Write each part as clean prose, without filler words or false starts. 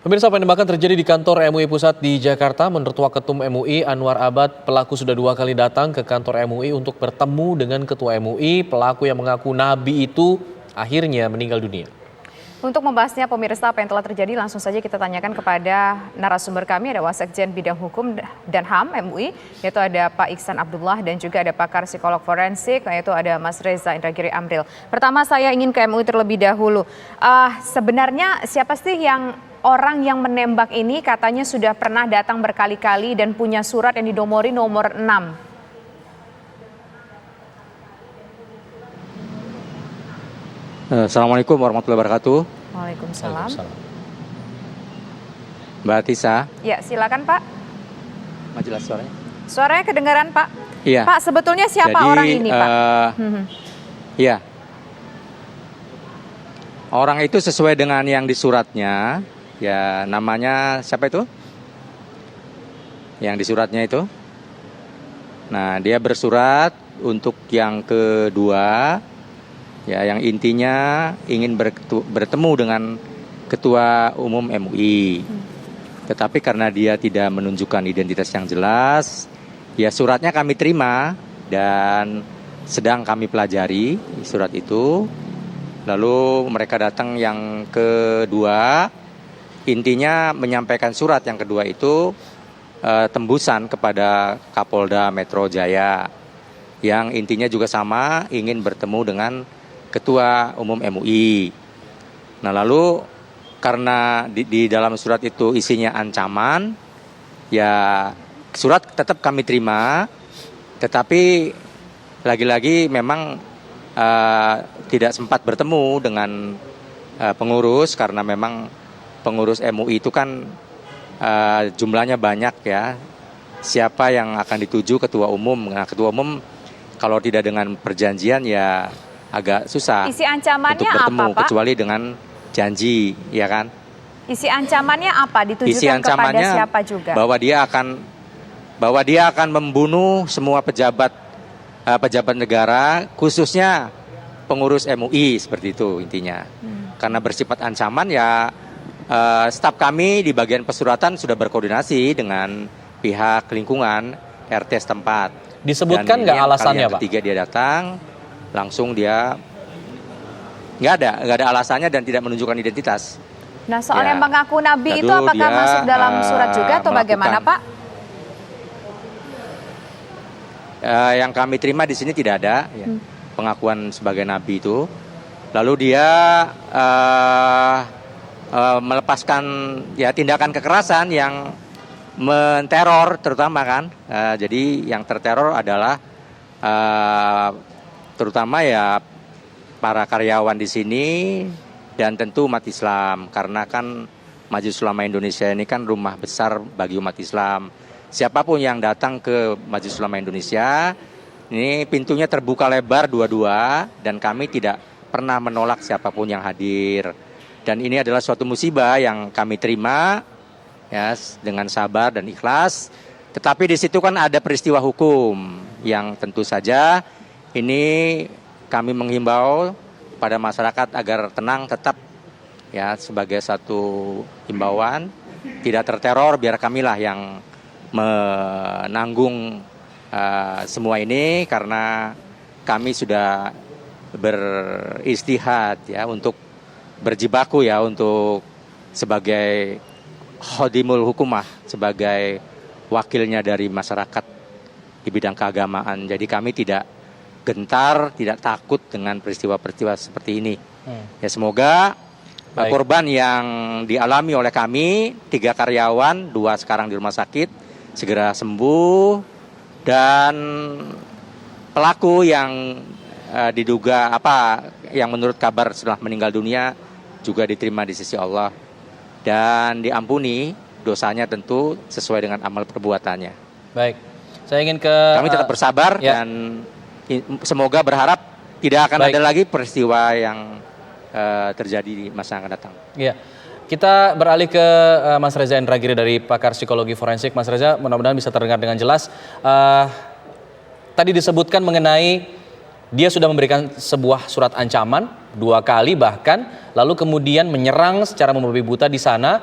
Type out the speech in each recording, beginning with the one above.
Pemirsa, penembakan terjadi di kantor MUI Pusat di Jakarta. Menurut Waketum MUI Anwar Abad, pelaku sudah 2 kali datang ke kantor MUI untuk bertemu dengan Ketua MUI. Pelaku yang mengaku nabi itu akhirnya meninggal dunia. Untuk membahasnya pemirsa apa yang telah terjadi, langsung saja kita tanyakan kepada narasumber kami. Ada Wasekjen Bidang Hukum dan HAM MUI, yaitu ada Pak Iksan Abdullah, dan juga ada pakar psikolog forensik, yaitu ada Mas Reza Indragiri Amril. Pertama saya ingin ke MUI terlebih dahulu. Sebenarnya siapa sih orang yang menembak ini? Katanya sudah pernah datang berkali-kali dan punya surat yang dinomori nomor 6. Assalamualaikum warahmatullahi wabarakatuh. Waalaikumsalam. Mbak Tisa. Ya, silakan Pak. Jelas suaranya? Suaranya kedengaran Pak. Iya. Pak, sebetulnya siapa orang ini Pak? Iya. Orang itu sesuai dengan yang di suratnya. Ya, namanya siapa itu? Yang di suratnya itu. Nah, dia bersurat untuk yang kedua. Ya, yang intinya ingin bertemu dengan Ketua Umum MUI. Tetapi karena dia tidak menunjukkan identitas yang jelas, ya suratnya kami terima dan sedang kami pelajari surat itu. Lalu mereka datang yang kedua, intinya menyampaikan surat yang kedua itu tembusan kepada Kapolda Metro Jaya. Yang intinya juga sama, ingin bertemu dengan Ketua Umum MUI. Nah, lalu karena di dalam surat itu isinya ancaman, ya surat tetap kami terima, tetapi lagi-lagi memang tidak sempat bertemu dengan pengurus karena memang pengurus MUI itu kan jumlahnya banyak ya. Siapa yang akan dituju Ketua Umum? Nah, Ketua Umum kalau tidak dengan perjanjian ya agak susah Isi ancamannya untuk bertemu, apa, Pak? kecuali dengan janji, ya kan? Isi ancamannya apa? Ditujukan Isi ancamannya kepada siapa juga? Bahwa dia akan membunuh semua pejabat negara, khususnya pengurus MUI, seperti itu intinya. Karena bersifat ancaman ya, staf kami di bagian pesuratan sudah berkoordinasi dengan pihak lingkungan RT setempat. Disebutkan nggak alasannya, Pak? Ketiga dia datang, langsung dia nggak ada alasannya dan tidak menunjukkan identitas. Nah, soal Ya, yang mengaku nabi itu lalu apakah dia, masuk dalam surat juga atau bagaimana, Pak? Yang kami terima di sini tidak ada ya, pengakuan sebagai nabi itu. Lalu dia melepaskan ya tindakan kekerasan yang menteror terutama kan. Jadi yang terteror adalah terutama ya para karyawan di sini dan tentu umat Islam, karena kan Majelis Ulama Indonesia ini kan rumah besar bagi umat Islam. Siapapun yang datang ke Majelis Ulama Indonesia, ini pintunya terbuka lebar dua-dua dan kami tidak pernah menolak siapapun yang hadir. Dan ini adalah suatu musibah yang kami terima ya dengan sabar dan ikhlas. Tetapi di situ kan ada peristiwa hukum yang tentu saja ini kami menghimbau pada masyarakat agar tenang tetap ya, sebagai satu himbauan, tidak terteror, biar kamilah yang menanggung semua ini karena kami sudah beristihad ya untuk berjibaku ya untuk sebagai khodimul hukumah, sebagai wakilnya dari masyarakat di bidang keagamaan. Jadi kami tidak gentar, tidak takut dengan peristiwa-peristiwa seperti ini. Ya, semoga korban yang dialami oleh kami, 3 karyawan, 2 sekarang di rumah sakit, segera sembuh, dan pelaku yang diduga yang menurut kabar setelah meninggal dunia juga diterima di sisi Allah dan diampuni dosanya tentu sesuai dengan amal perbuatannya. Baik, saya ingin ke... Kami tetap bersabar dan semoga berharap tidak akan ada lagi peristiwa yang terjadi di masa yang akan datang. Iya, kita beralih ke Mas Reza Indragiri dari pakar psikologi forensik. Mas Reza, mudah-mudahan bisa terdengar dengan jelas. Tadi disebutkan mengenai dia sudah memberikan sebuah surat ancaman 2 kali bahkan, lalu kemudian menyerang secara membabi buta di sana.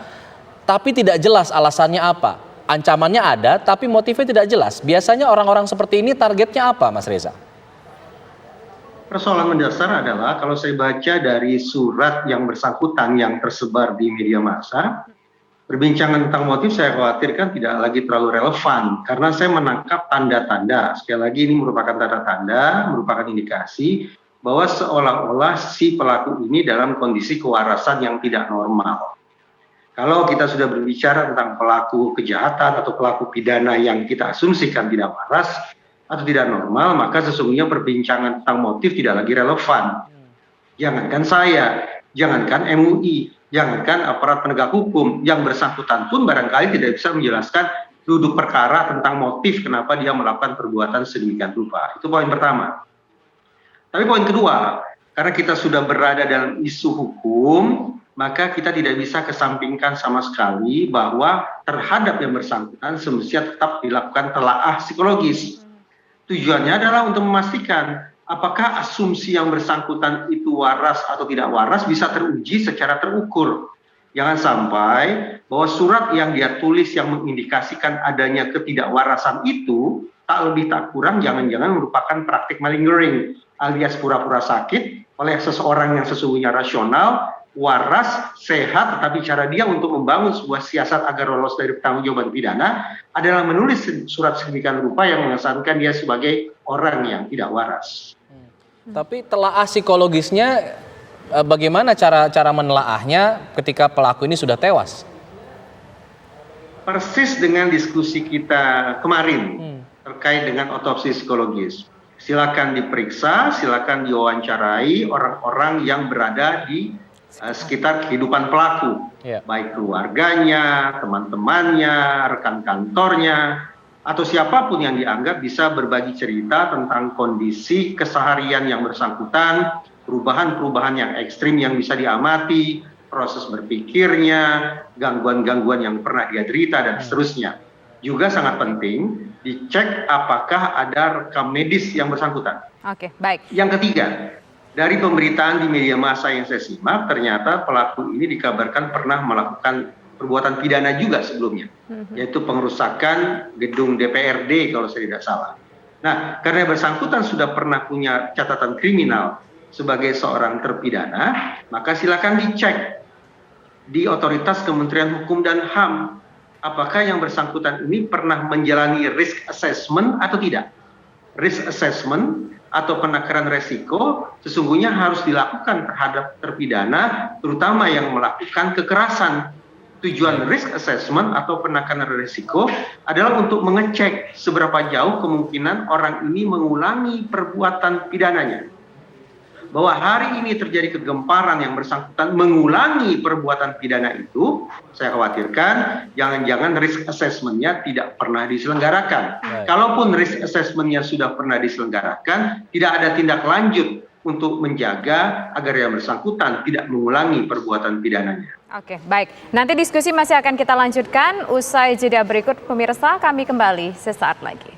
tapi tidak jelas alasannya apa. Ancamannya ada, tapi motifnya tidak jelas. Biasanya orang-orang seperti ini targetnya apa, Mas Reza? Persoalan mendasar adalah kalau saya baca dari surat yang bersangkutan yang tersebar di media massa, perbincangan tentang motif saya khawatirkan tidak lagi terlalu relevan karena saya menangkap tanda-tanda. Sekali lagi ini merupakan tanda-tanda, merupakan indikasi bahwa seolah-olah si pelaku ini dalam kondisi kewarasan yang tidak normal. Kalau kita sudah berbicara tentang pelaku kejahatan atau pelaku pidana yang kita asumsikan tidak waras atau tidak normal, maka sesungguhnya perbincangan tentang motif tidak lagi relevan. Jangankan saya, jangankan MUI, jangankan aparat penegak hukum, yang bersangkutan pun barangkali tidak bisa menjelaskan duduk perkara tentang motif kenapa dia melakukan perbuatan sedemikian rupa. Itu poin pertama. Tapi poin kedua, karena kita sudah berada dalam isu hukum, maka kita tidak bisa kesampingkan sama sekali bahwa terhadap yang bersangkutan semestinya tetap dilakukan telaah psikologis. Tujuannya adalah untuk memastikan apakah asumsi yang bersangkutan itu waras atau tidak waras bisa teruji secara terukur. Jangan sampai bahwa surat yang dia tulis yang mengindikasikan adanya ketidakwarasan itu tak lebih tak kurang jangan-jangan merupakan praktik malingering alias pura-pura sakit oleh seseorang yang sesungguhnya rasional, waras, sehat, tetapi cara dia untuk membangun sebuah siasat agar lolos dari pertanggungjawaban pidana adalah menulis surat sedemikian rupa yang mengesankan dia sebagai orang yang tidak waras. Tapi telaah psikologisnya bagaimana cara menelaahnya ketika pelaku ini sudah tewas? Persis dengan diskusi kita kemarin terkait dengan otopsi psikologis. Silakan diperiksa, silakan diwawancarai orang-orang yang berada di sekitar kehidupan pelaku, baik keluarganya, teman-temannya, rekan kantornya, atau siapapun yang dianggap bisa berbagi cerita tentang kondisi keseharian yang bersangkutan, perubahan-perubahan yang ekstrim yang bisa diamati, proses berpikirnya, gangguan-gangguan yang pernah dia derita, dan seterusnya. Juga sangat penting dicek apakah ada rekam medis yang bersangkutan. Oke, baik. Yang ketiga, dari pemberitaan di media massa yang saya simak, ternyata pelaku ini dikabarkan pernah melakukan perbuatan pidana juga sebelumnya, yaitu pengerusakan gedung DPRD kalau saya tidak salah. Nah, karena bersangkutan sudah pernah punya catatan kriminal sebagai seorang terpidana, maka silakan dicek di otoritas Kementerian Hukum dan HAM, apakah yang bersangkutan ini pernah menjalani risk assessment atau tidak. Risk assessment atau penakaran resiko sesungguhnya harus dilakukan terhadap terpidana, terutama yang melakukan kekerasan. Tujuan risk assessment atau penakaran resiko adalah untuk mengecek seberapa jauh kemungkinan orang ini mengulangi perbuatan pidananya. Bahwa hari ini terjadi kegemparan yang bersangkutan mengulangi perbuatan pidana itu, saya khawatirkan jangan-jangan risk assessment-nya tidak pernah diselenggarakan. Kalaupun risk assessment-nya sudah pernah diselenggarakan, tidak ada tindak lanjut untuk menjaga agar yang bersangkutan tidak mengulangi perbuatan pidananya. Oke, baik. Nanti diskusi masih akan kita lanjutkan usai jeda berikut. Pemirsa, kami kembali sesaat lagi.